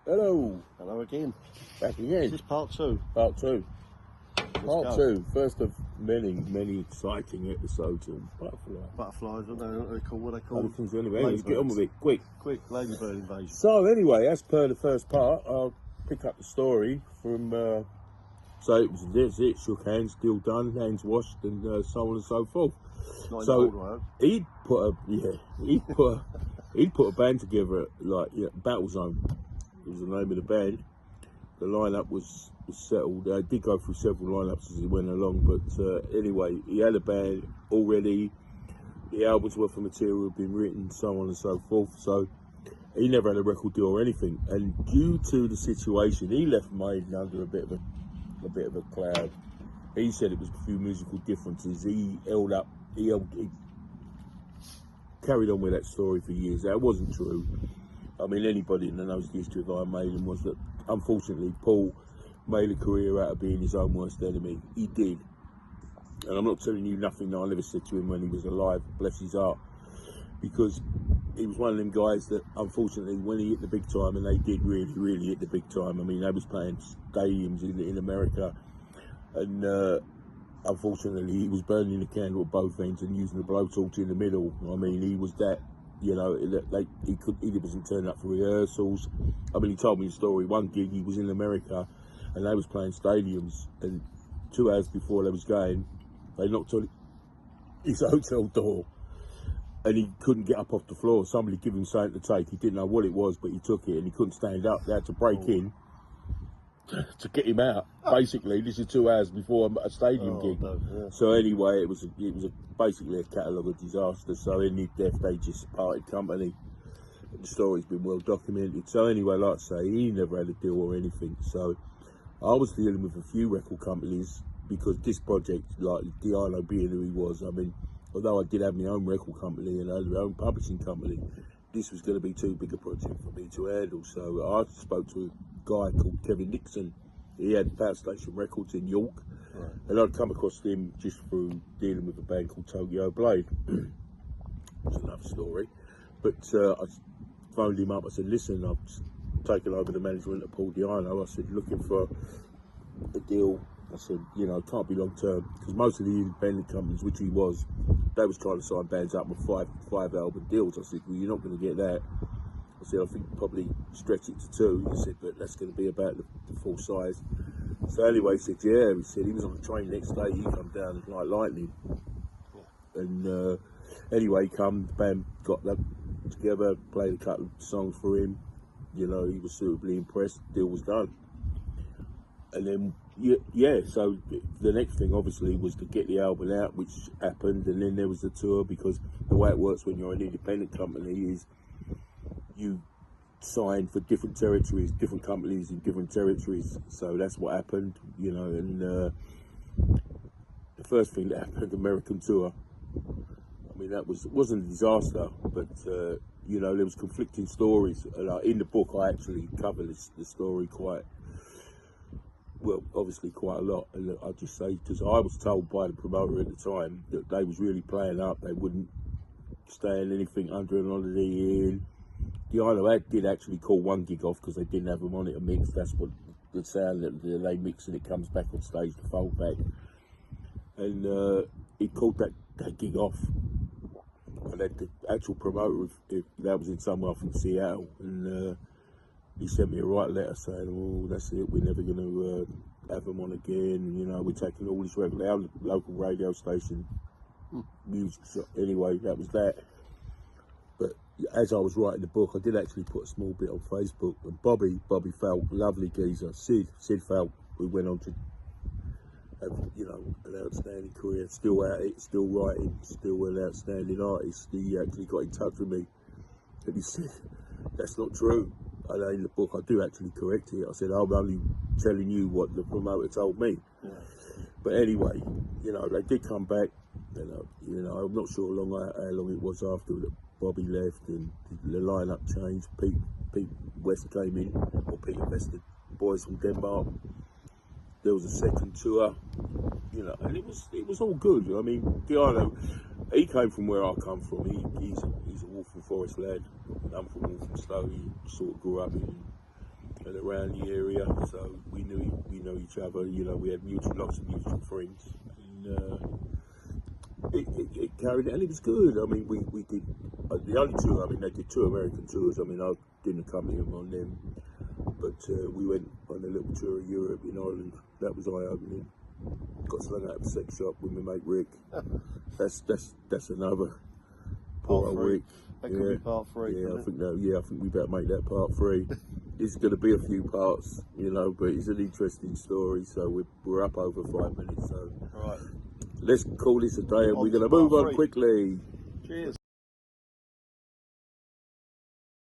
Hello, Hello again. back This again. is part two. Part two. Let's Part go. two. First of many exciting episodes of Butterfly. Butterflies, what they call, what they call Other them? things anyway. Let's get on with it quick. Quick, ladybird invasion. So anyway, as per the first part, I'll pick up the story from. So it was it. Shook hands, deal done, hands washed, and so on and so forth. Not So in the old he'd put a band together like Battle Zone. It was the name of the band. The lineup was settled. I did go through several lineups as he went along, but anyway, he had a band already. The album's worth of material had been written, so on and so forth. So he never had a record deal or anything. And due to the situation, he left Maiden under a bit of a cloud. He said it was a few musical differences. He carried on with that story for years. That wasn't true. I mean, anybody that knows the history of Iron Maiden was that, unfortunately, Paul made a career out of being his own worst enemy. He did. And I'm not telling you nothing that I never said to him when he was alive, bless his heart, because he was one of them guys that, unfortunately, when he hit the big time, and they did really hit the big time. I mean, they was playing stadiums in America, and unfortunately, he was burning the candle at both ends and using the blowtorch in the middle. I mean, he was that. You know, he wasn't turning up for rehearsals. I mean, he told me the story. One gig, he was in America, and they was playing stadiums. And 2 hours before they was going, they knocked on his hotel door, and he couldn't get up off the floor. Somebody gave him something to take. He didn't know what it was, but he took it, and he couldn't stand up. They had to break in to get him out. Basically, this is 2 hours before a stadium gig. No, yeah. So anyway, it was basically a catalogue of disaster. So in his death, they just parted company. The story's been well documented. So anyway, like I say, he never had a deal or anything. So I was dealing with a few record companies because this project, like Diano being who he was, I mean, although I did have my own record company and I had my own publishing company, this was going to be too big a project for me to handle. So I spoke to a guy called Kevin Nixon. He had Power Station Records in York, Right. and I'd come across him just through dealing with a band called Tokyo Blade. It's another story. But I phoned him up. I said, listen, I've taken over the management of Paul Diano. I said, looking for a deal. I said, you know, it can't be long term, because most of the independent companies, which he was, they was trying to sign bands up with five album deals. I said, well, you're not going to get that. I said, I think probably stretch it to 2. He said, but that's going to be about the full size. So anyway, he said, yeah. He said he was on the train next day. He come down like lightning. And anyway, the band got that together, played a couple of songs for him. You know, he was suitably impressed. Deal was done. And then, yeah, so the next thing obviously was to get the album out, which happened, and then there was the tour, because the way it works when you're an independent company is you sign for different territories, different companies in different territories. So that's what happened, you know, and the first thing that happened, American tour. I mean, wasn't a disaster, but you know, there was conflicting stories. And in the book, I actually cover the story quite well, obviously quite a lot. And I just say, because I was told by the promoter at the time that they was really playing up. They wouldn't stand anything under an holiday in. Diano did actually call one gig off because they didn't have a monitor mix. That's what the sound that they mix, and it comes back on stage to fold back. And he called that gig off. And the actual promoter, if that was in somewhere from Seattle, and he sent me a right letter saying, "Oh, that's it. We're never going to have them on again. You know, we're taking all this record, our local radio station, music." So anyway, that was that. But as I was writing the book, I did actually put a small bit on Facebook. And Bobby Falk, lovely geezer, Sid Falk, who went on to have, you know, an outstanding career, still at it, still writing, still an outstanding artist. He actually got in touch with me, and he said, "That's not true." And in the book, I do actually correct it. I said, "I'm only telling you what the promoter told me." Yeah. But anyway, you know, they did come back. And, you know, I'm not sure how long it was after that Bobby left and the lineup changed. Pete West came in, or Peter West, the boys from Denmark. There was a second tour, you know, and it was all good. I mean, Diano, he came from where I come from. He's a Waltham Forest lad. I'm from Walthamstow. He sort of grew up in and around the area, so we know each other. You know, we had lots of mutual friends, and it carried it, and it was good. I mean, we did the only two. I mean, they did 2 American tours. I mean, I didn't accompany them on them, but we went on a little tour of Europe in Ireland. That was eye-opening. Got slung out of a sex shop with my mate Rick. That's another part of Rick. That could be part 3. Yeah, I think we better make that part 3. It's going to be a few parts, you know, but it's an interesting story. So we're up over 5 minutes. So Right. let's call this a day, and On we're going to to part move on 3. quickly. Cheers.